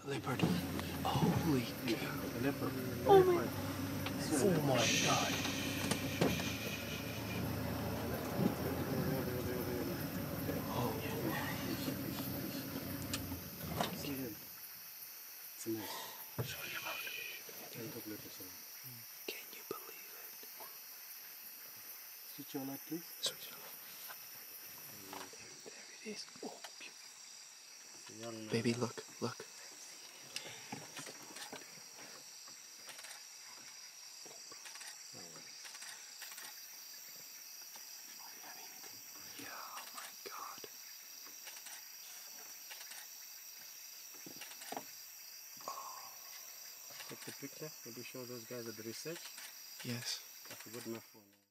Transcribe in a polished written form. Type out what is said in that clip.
Leopard. Holy cow. A leopard. Oh my, oh my god. Oh. It's nice. Can you believe it? Switch your light, please. Switch it off. There it is. Oh, beautiful. Baby, look, look. Yeah, oh my god. Take the picture. Maybe show those guys at the research. Yes. That's a good enough one.